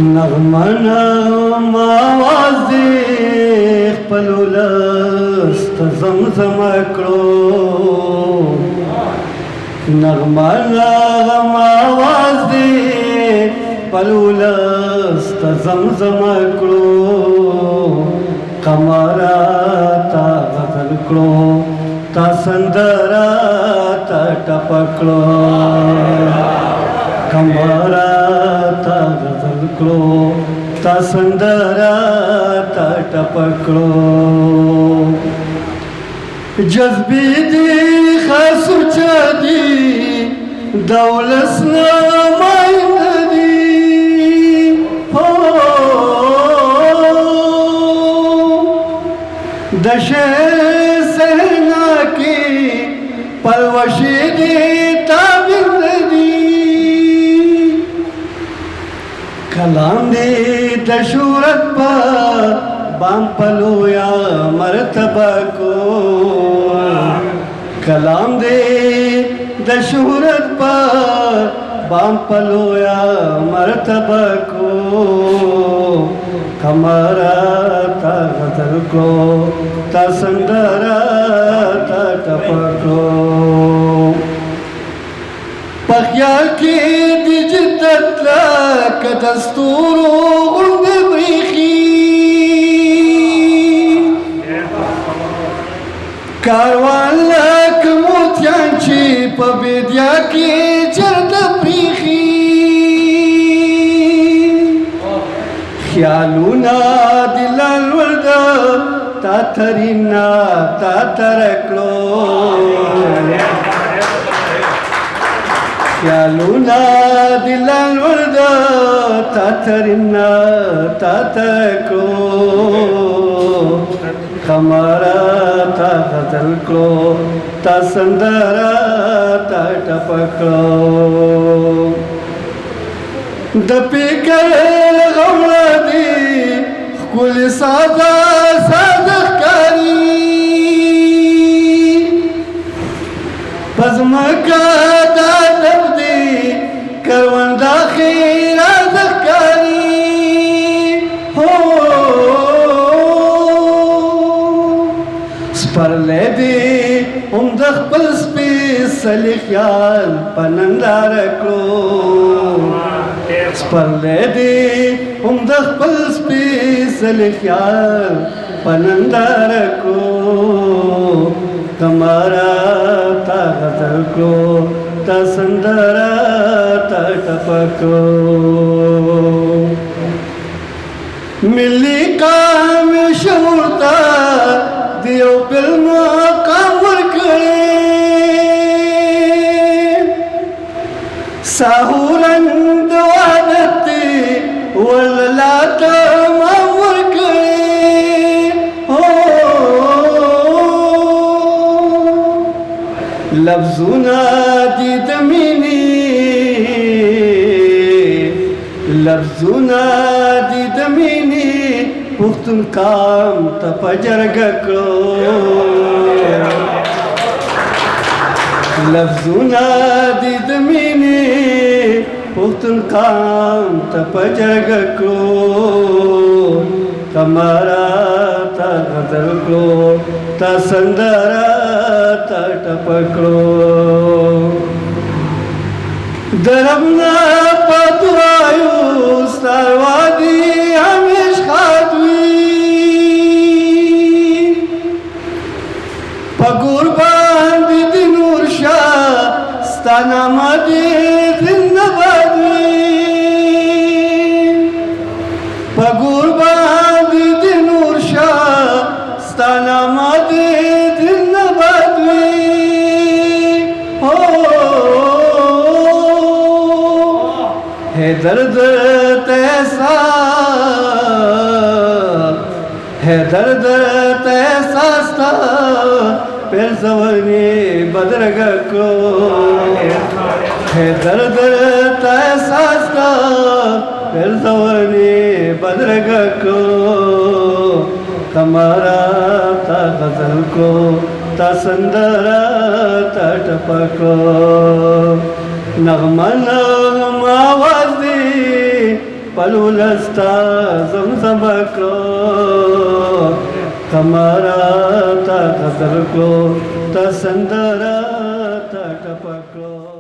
نغمه نغمه آواز دې خپل ولس ته زمزمه کړو نغمه نغمه آواز دې خپل ولس ته زمزمه کړو قمره تا غزل کړو تا سندره تا ټپ کړو قمره تا غزل کړو تا سندره تا ټپ کړو جذبې دې خاصو چا دي د ولس نماینده دي د شعر صحنا کې پلوشې دې تابنده دي کلام دې د شهرت په بام پلویا مرتبه کو کلام دې د شهرت په بام پلویا مرتبه کو قمره تا غزل کړو تا سندره تا ټپ کړو په خیال کې د جدت لکه د ستورو غوندې بریښي کاروان لکه موتیان چې په بیدیا کې چرته پریښي خیالونه د لالور ده تا ترینا تا ترکړو خیالونه د لالور ده تا ترینا تا ترکړو قمره تا غزل کړو تا سندره تا ټپ کړو د فکر غوړه دي ښکلې ساده ساده ښکاري په ځمکه د ادب دي کرونده خیراده ښکاري سپرلی دي هم د خپل سپېڅلي خیال په ننداره کړو سپرلی دې هم د خپل سپېڅلي خیال په ننداره کړو قمره تا غزل کړو تا سندره تا ټپ کړو ملي قام شعور ته د یو بل مقام ورکړی ساهورند وعدت دی وللا تمام ورکړی لفظونه دي د مینې لفظونه دي د مینې پښتون قام ته په جرګه کړو لفظونه دي د مینې پښتون قام ته په جرګه کړو قمره تا غزل کړو تا سندره تا ټپ کړو د رب نه په دعایو ستا وادي همیش ښاد وي په ګور باندې د نور شاه ستا نامه دې زنده باد وي په ګور باندې د نور شاه ستا نامه دې زنده باد وي ہے درد تیسا ہے درد تیسا ستا پیر زوانی بدرگ کو ہے درد تیسا ستا پیر زوانی بدرگ کو قمره تا غزل کو تا سندره تا ټپ کو نغمه نغمه آواز دی پلولستا زمزم کړو کمرا تا قدر کړو تا سندرا تا ټپکړو